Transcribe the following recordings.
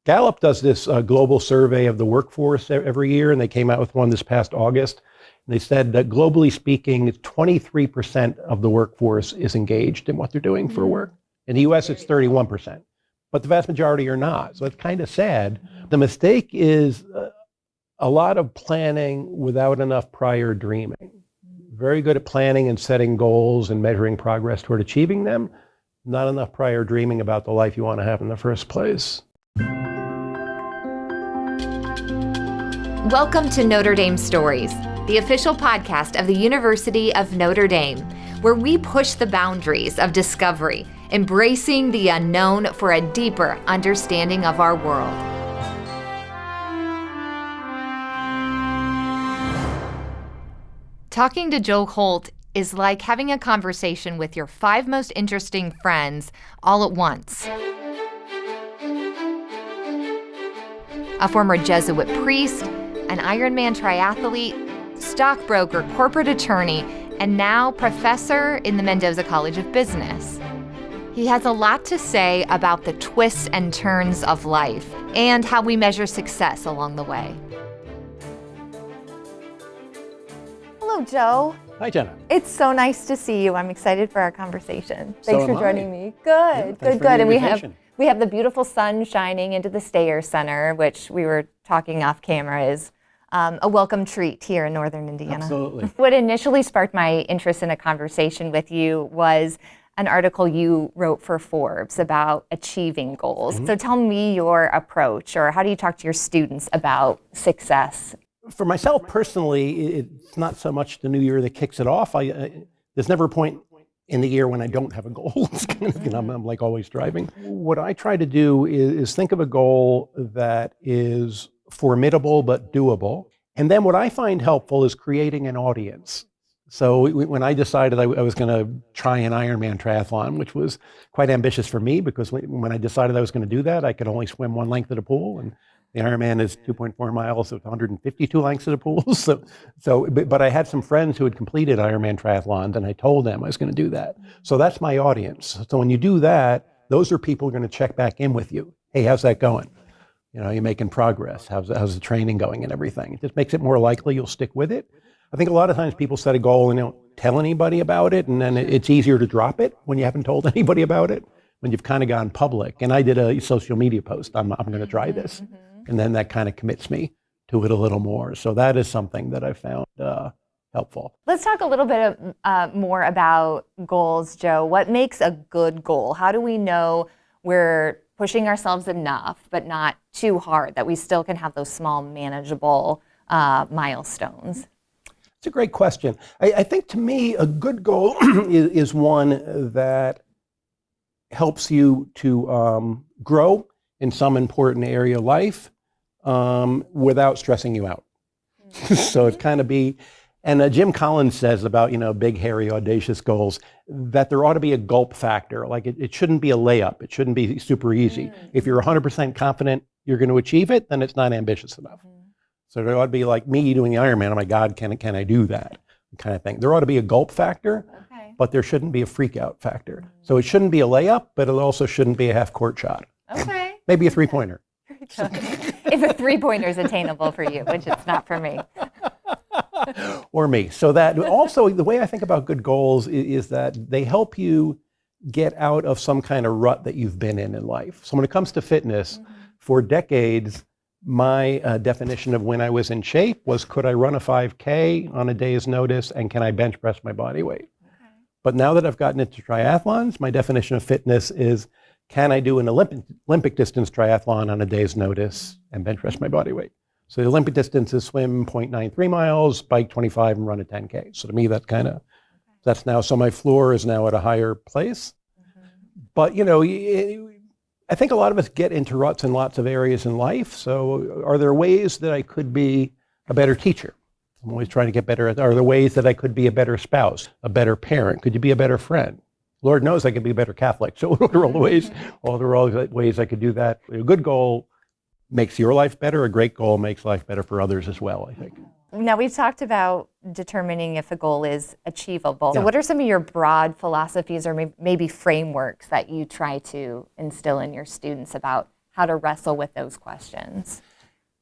Gallup does this global survey of the workforce every year, and they came out with one this past August. And they said that globally speaking, 23% of the workforce is engaged in what they're doing for work. In the US, it's 31%, but the vast majority are not. So it's kind of sad. The mistake is a lot of planning without enough prior dreaming. Very good at planning and setting goals and measuring progress toward achieving them. Not enough prior dreaming about the life you want to have in the first place. Welcome to Notre Dame Stories, the official podcast of the University of Notre Dame, where we push the boundaries of discovery, embracing the unknown for a deeper understanding of our world. Talking to Joe Holt is like having a conversation with your 5 most interesting friends all at once. A former Jesuit priest, an Ironman triathlete, stockbroker, corporate attorney, and now professor in the Mendoza College of Business. He has a lot to say about the twists and turns of life and how we measure success along the way. Hello, Joe. Hi, Jenna. It's so nice to see you. I'm excited for our conversation. Thanks for joining me. Good, yeah, good. And we have the beautiful sun shining into the Stayer Center, which we were talking off camera is a welcome treat here in Northern Indiana. Absolutely. What initially sparked my interest in a conversation with you was an article you wrote for Forbes about achieving goals. Mm-hmm. So tell me your approach, or how do you talk to your students about success? For myself personally, it's not so much the new year that kicks it off. There's never a point in the year when I don't have a goal. It's kind of, I'm like always striving. What I try to do is think of a goal that is formidable but doable. And then what I find helpful is creating an audience. So when I decided I was going to try an Ironman triathlon, which was quite ambitious for me because when I decided I was going to do that, I could only swim one length of the pool, and the Ironman is 2.4 miles with 152 lengths of the pool. But I had some friends who had completed Ironman triathlons, and I told them I was going to do that. So that's my audience. So when you do that, those are people who are going to check back in with you. Hey, how's that going? You're making progress. How's the training going and everything? It just makes it more likely you'll stick with it. I think a lot of times people set a goal and they don't tell anybody about it, and then it's easier to drop it when you haven't told anybody about it, when you've kind of gone public. And I did a social media post, I'm going to try this. Mm-hmm. And then that kind of commits me to it a little more. So that is something that I found helpful. Let's talk a little bit more about goals, Joe. What makes a good goal? How do we know we're pushing ourselves enough, but not too hard, that we still can have those small, manageable milestones? It's a great question. I think to me, a good goal is one that helps you to grow in some important area of life without stressing you out. So it's kind of and Jim Collins says about, big, hairy, audacious goals, that there ought to be a gulp factor. Like it shouldn't be a layup. It shouldn't be super easy. If you're 100% confident you're going to achieve it, then it's not ambitious enough. So there ought to be like me doing the Ironman. Oh my God, can I do that? Kind of thing. There ought to be a gulp factor, but there shouldn't be a freak out factor. So it shouldn't be a layup, but it also shouldn't be a half court shot. Okay. Maybe a 3-pointer. If a 3-pointer is attainable for you, which it's not for me. Or me. So that also, the way I think about good goals is that they help you get out of some kind of rut that you've been in life. So when it comes to fitness, for decades, my definition of when I was in shape was, could I run a 5K on a day's notice, and can I bench press my body weight? But now that I've gotten into triathlons, my definition of fitness is, can I do an Olympic distance triathlon on a day's notice and bench press my body weight? So the Olympic distance is swim 0.93 miles, bike 25, and run a 10K. So to me, that's now, so my floor is now at a higher place. But, I think a lot of us get into ruts in lots of areas in life. So are there ways that I could be a better teacher? I'm always trying to get better. Are there ways that I could be a better spouse, a better parent? Could you be a better friend? Lord knows I could be a better Catholic. So what are all the ways I could do that? A good goal makes your life better. A great goal makes life better for others as well, I think. Now, we've talked about determining if a goal is achievable. Yeah. So what are some of your broad philosophies or maybe frameworks that you try to instill in your students about how to wrestle with those questions?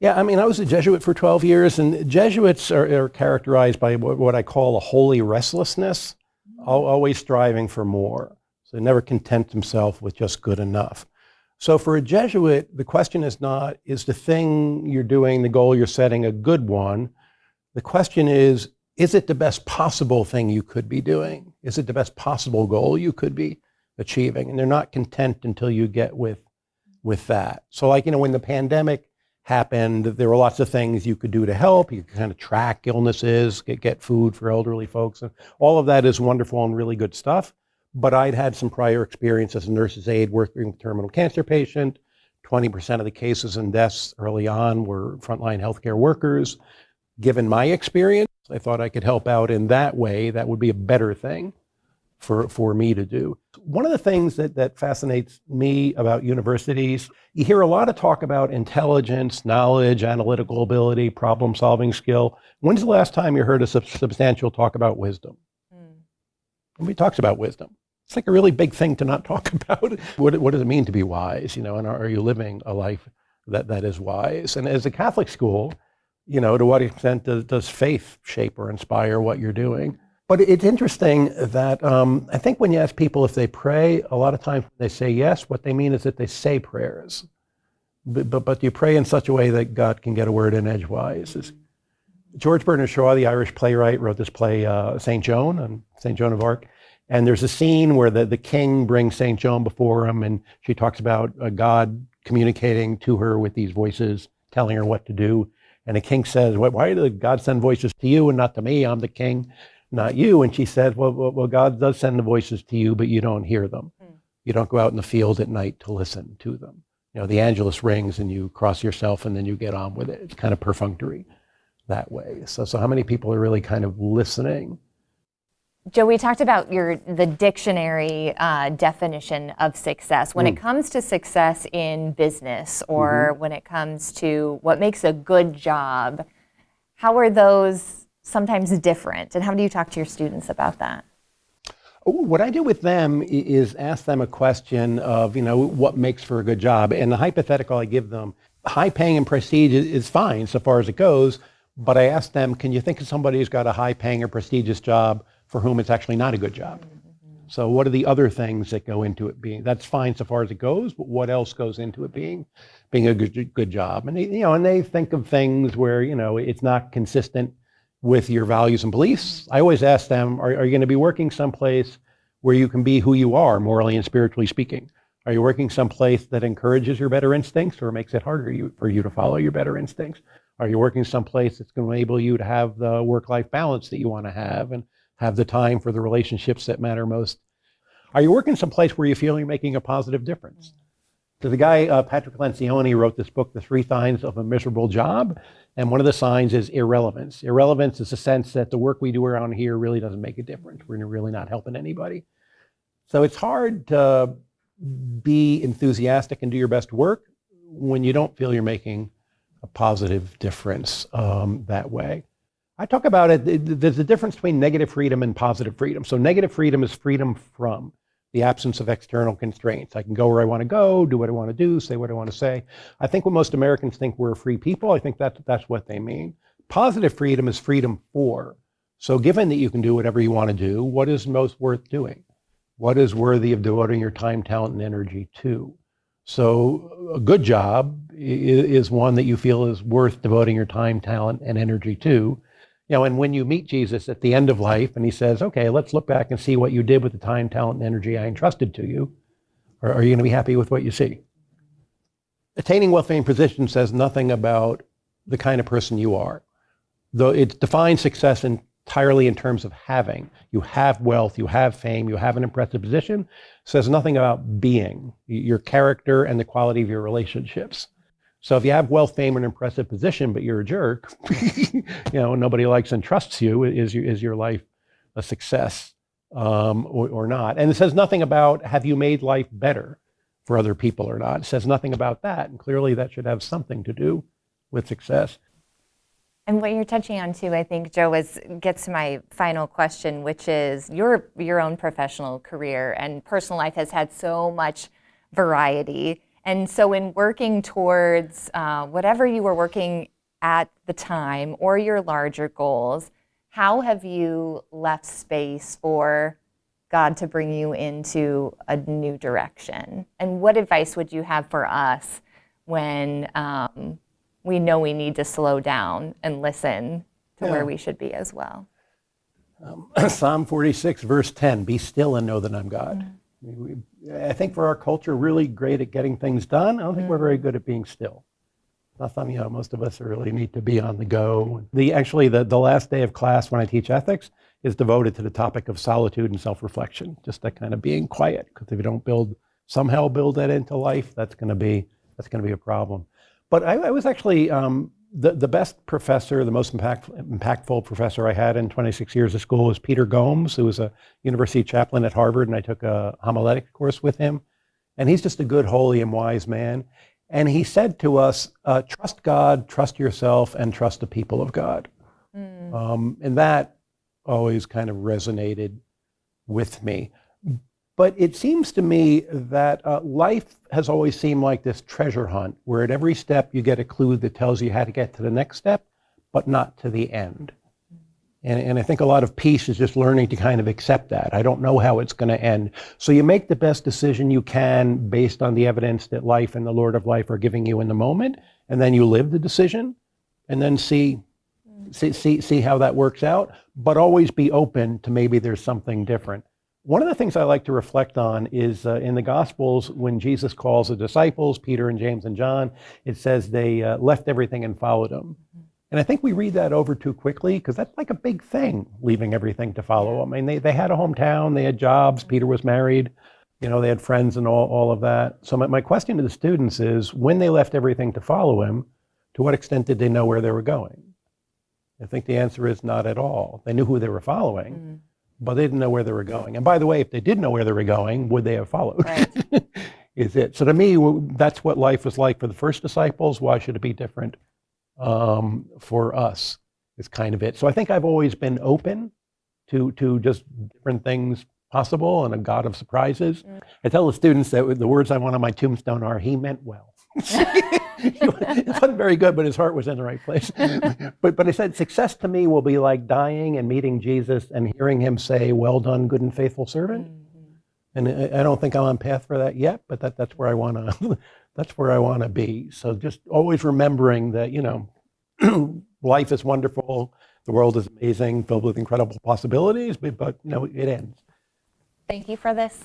Yeah, I mean, I was a Jesuit for 12 years, and Jesuits are characterized by what I call a holy restlessness, always striving for more. So they never content themselves with just good enough. So for a Jesuit, the question is not, is the thing you're doing, the goal you're setting, a good one? The question is it the best possible thing you could be doing? Is it the best possible goal you could be achieving? And they're not content until you get with that. So like, when the pandemic happened, there were lots of things you could do to help. You could kind of track illnesses, get food for elderly folks. And all of that is wonderful and really good stuff. But I'd had some prior experience as a nurse's aide working with a terminal cancer patient. 20% of the cases and deaths early on were frontline healthcare workers. Given my experience, I thought I could help out in that way. That would be a better thing for me to do. One of the things that fascinates me about universities, you hear a lot of talk about intelligence, knowledge, analytical ability, problem-solving skill. When's the last time you heard a substantial talk about wisdom? Nobody talks about wisdom. It's like a really big thing to not talk about. What does it mean to be wise? And are you living a life that is wise? And as a Catholic school, to what extent does faith shape or inspire what you're doing? But it's interesting that I think when you ask people if they pray, a lot of times when they say yes, what they mean is that they say prayers. But you pray in such a way that God can get a word in edgewise. George Bernard Shaw, the Irish playwright, wrote this play, St. Joan of Arc. And there's a scene where the king brings St. Joan before him, and she talks about God communicating to her with these voices, telling her what to do. And the king says, why did God send voices to you and not to me? I'm the king, not you. And she said, well, God does send the voices to you, but you don't hear them. You don't go out in the field at night to listen to them. The Angelus rings and you cross yourself and then you get on with it. It's kind of perfunctory that way. So how many people are really kind of listening? Joe, we talked about the dictionary definition of success. When it comes to success in business or when it comes to what makes a good job, how are those sometimes different? And how do you talk to your students about that? What I do with them is ask them a question of, what makes for a good job. And the hypothetical I give them, high paying and prestige is fine so far as it goes. But I ask them, can you think of somebody who's got a high paying or prestigious job for whom it's actually not a good job? So what are the other things that go into it being, that's fine so far as it goes, but what else goes into it being a good job? And they think of things where, it's not consistent with your values and beliefs. I always ask them, are you going to be working someplace where you can be who you are, morally and spiritually speaking? Are you working someplace that encourages your better instincts or makes it harder for you to follow your better instincts? Are you working someplace that's going to enable you to have the work-life balance that you want to have and have the time for the relationships that matter most? Are you working someplace where you feel you're making a positive difference? So the guy, Patrick Lencioni, wrote this book, The 3 Signs of a Miserable Job. And one of the signs is irrelevance. Irrelevance is the sense that the work we do around here really doesn't make a difference. We're really not helping anybody. So it's hard to be enthusiastic and do your best work when you don't feel you're making a positive difference that way. I talk about it, there's a difference between negative freedom and positive freedom. So negative freedom is freedom from the absence of external constraints. I can go where I want to go, do what I want to do, say what I want to say. I think when most Americans think we're free people, I think that's what they mean. Positive freedom is freedom for. So given that you can do whatever you want to do, what is most worth doing? What is worthy of devoting your time, talent, and energy to? So a good job is one that you feel is worth devoting your time, talent, and energy to. And when you meet Jesus at the end of life and he says, okay, let's look back and see what you did with the time, talent, and energy I entrusted to you, or are you going to be happy with what you see? Attaining wealth, fame, position says nothing about the kind of person you are. Though it defines success entirely in terms of having. You have wealth, you have fame, you have an impressive position. Says nothing about being, your character and the quality of your relationships. So if you have wealth, fame, and impressive position, but you're a jerk, nobody likes and trusts you, is your life a success or not? And it says nothing about have you made life better for other people or not. It says nothing about that. And clearly that should have something to do with success. And what you're touching on too, I think, Joe, gets to my final question, which is your own professional career and personal life has had so much variety. And so in working towards whatever you were working at the time or your larger goals, how have you left space for God to bring you into a new direction? And what advice would you have for us when we know we need to slow down and listen to where we should be as well? Psalm 46, verse 10, be still and know that I'm God. I think for our culture, really great at getting things done. I don't think we're very good at being still. Not something, most of us really need to be on the go. Actually, the last day of class when I teach ethics is devoted to the topic of solitude and self-reflection, just that kind of being quiet, because if you don't somehow build that into life, that's going to be a problem. But I was actually the best professor, the most impactful professor I had in 26 years of school was Peter Gomes, who was a university chaplain at Harvard, and I took a homiletics course with him. And he's just a good, holy, and wise man. And he said to us, trust God, trust yourself, and trust the people of God. And that always kind of resonated with me. But it seems to me that life has always seemed like this treasure hunt, where at every step you get a clue that tells you how to get to the next step, but not to the end. And I think a lot of peace is just learning to kind of accept that. I don't know how it's going to end. So you make the best decision you can based on the evidence that life and the Lord of life are giving you in the moment, and then you live the decision, and then see how that works out, but always be open to maybe there's something different. One of the things I like to reflect on is in the Gospels, when Jesus calls the disciples, Peter and James and John, it says they left everything and followed him. And I think we read that over too quickly, because that's like a big thing, leaving everything to follow him. I mean, they had a hometown, they had jobs, Peter was married, they had friends and all of that. So my question to the students is, when they left everything to follow him, to what extent did they know where they were going? I think the answer is not at all. They knew who they were following, but they didn't know where they were going. And by the way, if they did know where they were going, would they have followed? Right. Is it? So to me, that's what life was like for the first disciples. Why should it be different for us? Is kind of it. So I think I've always been open to just different things possible and a God of surprises. I tell the students that the words I want on my tombstone are, he meant well. It wasn't very good, but his heart was in the right place. But I said, success to me will be like dying and meeting Jesus and hearing him say, well done, good and faithful servant. And I don't think I'm on path for that yet, but that's where I want to that's where I want to be. So just always remembering that, life is wonderful, the world is amazing, filled with incredible possibilities, but it ends. Thank you for this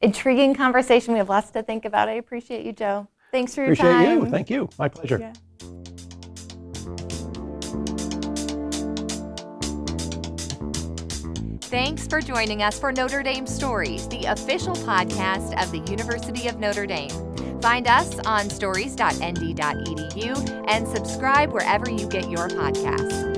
intriguing conversation. We have lots to think about. I appreciate you, Joe. Thanks for your time. Appreciate you. Thank you. My pleasure. Yeah. Thanks for joining us for Notre Dame Stories, the official podcast of the University of Notre Dame. Find us on stories.nd.edu and subscribe wherever you get your podcasts.